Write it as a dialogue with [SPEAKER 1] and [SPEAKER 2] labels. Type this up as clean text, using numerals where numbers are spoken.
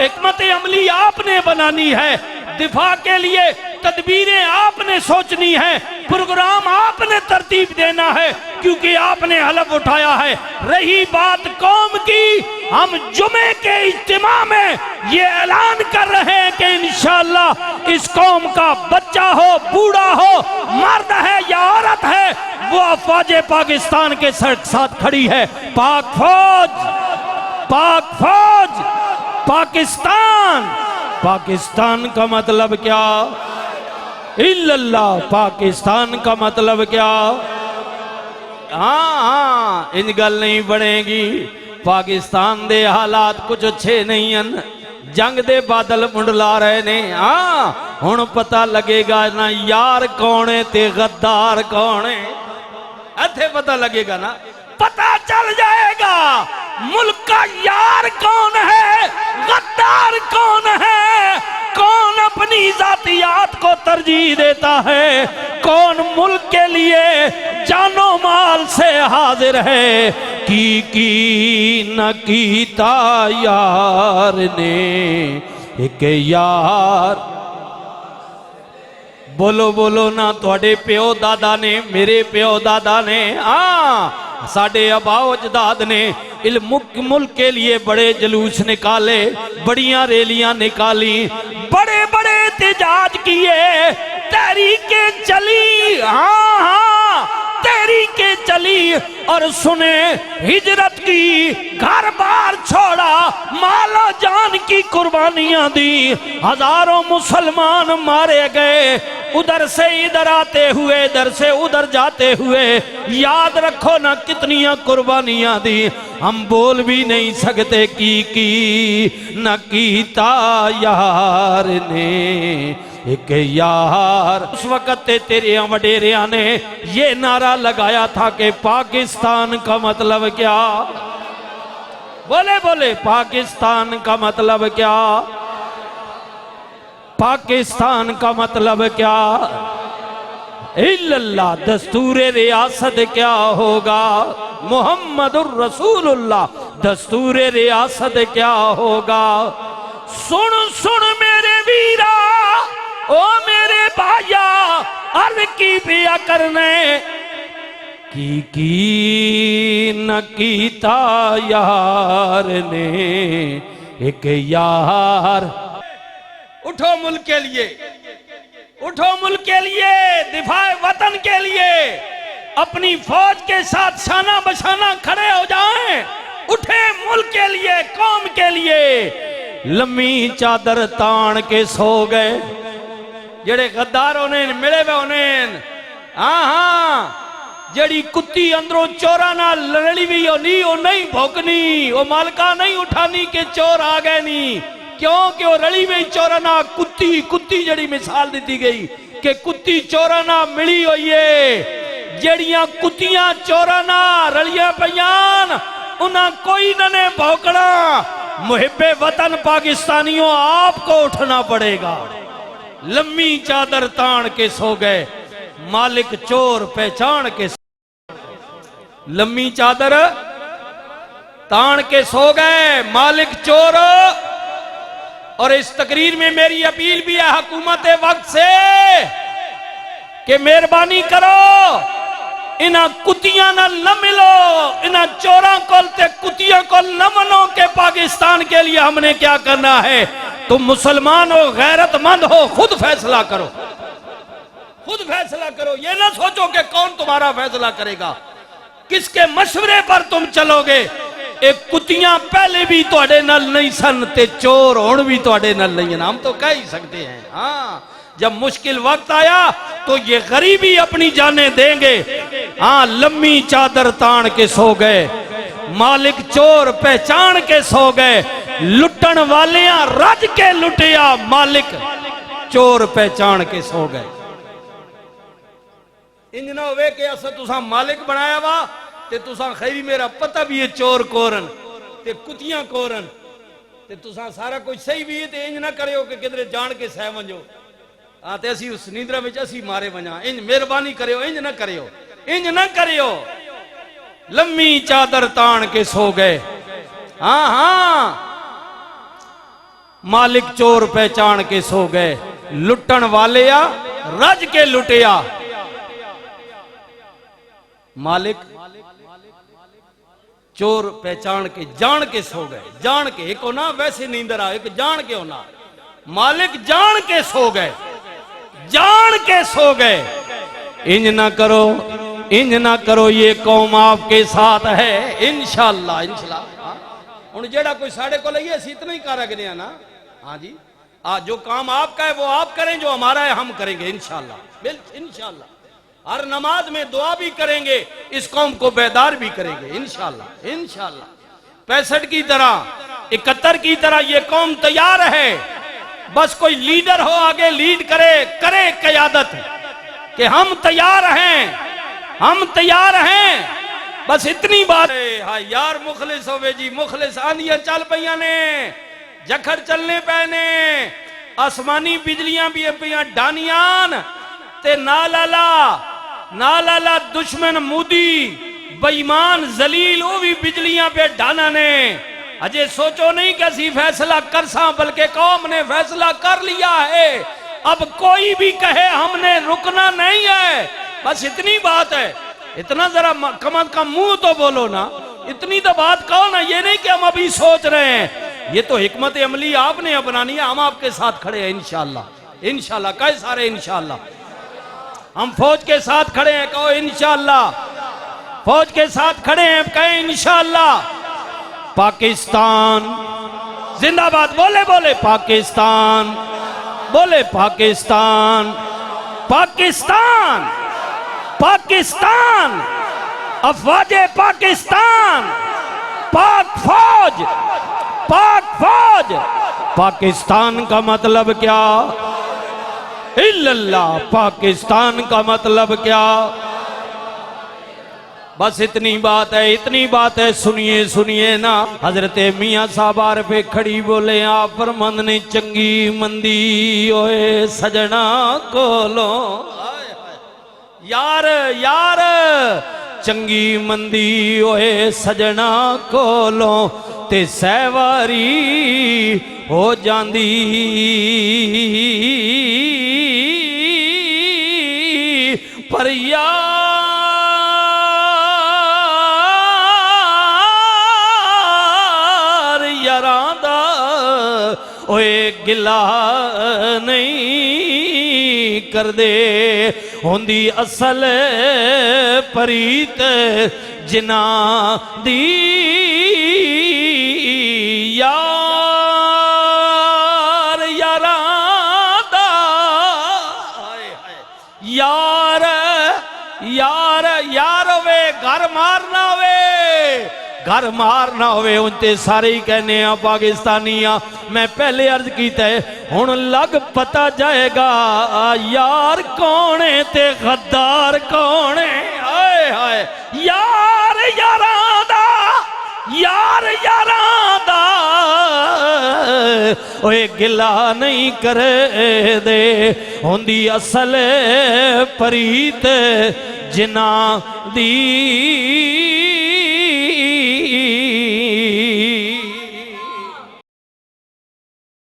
[SPEAKER 1] हिकमत अमली आपने बनानी है, दिफा के लिए तदबीरें आपने सोचनी है, प्रोग्राम आपने तरतीब देना है, क्योंकि आपने हलफ उठाया है। रही बात कौम की, हम जुमे के इज्तिमा में ये ऐलान कर रहे हैं कि इंशाअल्लाह इस कौम का बच्चा हो, बूढ़ा हो, मर्द है या औरत है, वो फौज पाकिस्तान के साथ खड़ी है। पाक फौज, पाक फौज, पाकिस्तान। पाकिस्तान का मतलब क्या? इल्लल्लाह। पाकिस्तान का मतलब क्या? हाँ, इन गल नहीं बनेगी। पाकिस्तान दे हालात कुछ अच्छे नहीं हैं, जंग दे बादल मुंडला रहे ने। हाँ, हुण पता लगेगा ना यार कौन है ते गद्दार कौन है। इत्थे पता लगेगा ना, पता चल जाएगा मुल्क का यार कौन है, गद्दार कौन है, कौन अपनी जातियात को तरजीह देता है, कौन मुल्क के लिए जानो माल से हाजिर है। की न कीता यार ने एक यार। बोलो बोलो ना, थोड़े प्यो दादा ने, मेरे प्यो दादा ने, हाँ साडे अबाओ अजदाद ने मुल्क के लिए बड़े जुलूस निकाले, बढ़िया रैलियां निकाली, बड़े बड़े एहतजाज किए, तहरीकें चली। हाँ हाँ, तहरीकें चली और सुने हिजरत की, घर बार छोड़ा, मालो जान की कुर्बानियां दी, हजारों मुसलमान मारे गए, उधर से इधर आते हुए, इधर से उधर जाते हुए। याद रखो ना कितनियां कुर्बानियां दी। हम बोल भी नहीं सकते की न कीता यार ने एक यार। उस वक्त तेरे वडेरिया ने ये नारा लगाया था कि पाकिस्तान का मतलब क्या? बोले बोले, पाकिस्तान का मतलब क्या? पाकिस्तान का मतलब क्या? इल्लल्लाह। दस्तूर रियासत क्या होगा? मुहम्मदुर रसूलुल्लाह। दस्तूर रियासत क्या होगा? सुन सुन मेरे वीरा, ओ मेरे भाइया, अर्ज की पिया करने की न कीता यार ने एक यार। उठो मुल्क के लिए, उठो मुल्क के लिए, दिफाए वतन के लिए, अपनी फौज के साथ शाना बशाना खड़े हो जाएं। उठे मुल्क के लिए, कौम के लिए। लम्मी चादर तान के सो गए जेड़े गद्दारों ने मिले वे उन्हें। हाँ हाँ, जड़ी कुत्ती अंदरों चोरा ना लड़ी हुई ओ नहीं भोकनी, ओ मालका नहीं उठानी के चोर आ गए नी। क्यों कि वो रली में चोराना कुत्ती, कुत्ती जड़ी मिसाल दी गई कि कुत्ती चोराना मिली हुई है। जड़ियां कुत्तियां चोराना रलियां पयान, उन्हें कोई ने भौंकना। मुहिब्बे वतन पाकिस्तानियों, आपको उठना पड़ेगा। लम्मी चादर तान के सो गए, मालिक चोर पहचान के। लम्मी चादर तान के सो गए, मालिक चोर। और इस तकरीर में मेरी अपील भी है हुकूमत वक्त से कि मेहरबानी करो, इन्ह कुत्तियां नाल न मिलो, इन्ह चोरां को ते कुत्तियों को न मनो के पाकिस्तान के लिए हमने क्या करना है। तुम मुसलमान हो, गैरतमंद हो, खुद फैसला करो, खुद फैसला करो। ये ना सोचो कि कौन तुम्हारा फैसला करेगा, किसके मशवरे पर तुम चलोगे। एक कुत्तियां पहले भी तुहाडे नाल नहीं सन ते चोर हुण भी तुहाडे नाल नहीं हैं, हम तो कह ही सकते हैं। हाँ, जब मुश्किल वक्त आया तो ये गरीबी अपनी जाने देंगे। हाँ, लम्मी चादर तान के सो गए, मालिक चोर पहचान के सो गए। लुटन वालियां रज के लुटिया, मालिक चोर पहचान के सो गए। इंज ना होवे कि अस तुसा मालिक बनाया वा ते तुसा खैरी मेरा पता भी है चोर कोरन ते कुतियां कोरन ते तुसा सारा कुछ सही भी है ते इंज ना करियो कि किधरे जान के सह वंजो। हाँ, ते असी उस नींदरा विच असी मारे वंजा। इंज मेहरबानी करियो, इंज ना करियो, इंज ना करियो। लम्मी चादर तान के सो गए। हाँ हाँ, मालिक चोर पहचान के सो गए, लुटन वाले आ रज के लुटिया। मालिक चोर पहचान के जान के सो गए, जान के एक होना वैसे नींदर आ, एक जान के होना। मालिक जान के सो गए, जान के सो गए। इंज ना करो, इंज ना करो, ये कौम आपके साथ है इंशाअल्लाह। इंशाअल्लाह हुण जेड़ा कोई साढ़े को लइए असीं इतना ही कर रखने हैं ना। हाँ जी, जो काम आपका है वो आप करें, जो हमारा है हम करेंगे इंशाअल्लाह, बिल्कुल इंशाअल्लाह। हर नमाज में दुआ भी करेंगे, इस कौम को बेदार भी करेंगे इंशाअल्लाह। इंशाअल्लाह 65 की तरह, 71 की तरह ये कौम तैयार है। बस कोई लीडर हो आगे लीड करे, करे क़यादत कि हम तैयार हैं, हम तैयार हैं। बस इतनी बात है। हाँ यार मुखलिस होवे जी, मुखलिस। आंधियां चल पईयां ने, जखड़ चलने पैने, आसमानी बिजलियां भी पईयां डानियान ते नालाला दुश्मन मूदी बेईमान जलील वो भी बिजलियां पे डाना ने। अजय सोचो नहीं कि असी फैसला कर सा, बल्कि कौम ने फैसला कर लिया है। अब कोई भी कहे हमने रुकना नहीं है, बस इतनी बात है। इतना जरा कम अज कम मुंह तो बोलो ना, इतनी तो बात कहो ना। ये नहीं कि हम अभी सोच रहे हैं, ये तो हिकमत अमली आपने अपनानी है। हम आपके साथ खड़े हैं इंशाअल्लाह। इंशाअल्लाह कहे सारे इंशाअल्लाह। हम फौज के साथ खड़े हैं, कहो इंशाअल्लाह। फौज के साथ खड़े हैं, कहे इंशाअल्लाह। पाकिस्तान जिंदाबाद, बोले बोले पाकिस्तान, बोले पाकिस्तान, पाकिस्तान, पाकिस्तान, अफवाजे पाकिस्तान, पाक फौज, पाक फौज। पाकिस्तान का मतलब क्या? इल्लल्लाह। पाकिस्तान का मतलब क्या? बस इतनी बात है, इतनी बात है। सुनिए सुनिए ना, हजरत मियाँ साहब आरफे खड़ी बोले आप फरमान ने चंगी मंदी ओए सजना कोलो। यार यार चंगी मंदी ओए सजना कोलो ते सहवारी हो जांदी। पर ओए गिला नहीं कर दे, होंदी असल परीत जिना दी। यार यारादा, यार यार यार वे घर मारना वे, घर मार ना होवे। उनते सारे ही कहने आ पाकिस्तानी आ। मैं पहले अर्ज कीता है, हुण लग पता जाएगा यार कौन है ते गद्दार कौन है। हाय हाय यार यारां दा, यार यारां दा ओए गिला नहीं करे दे, होंदी असल परीत जिना दी।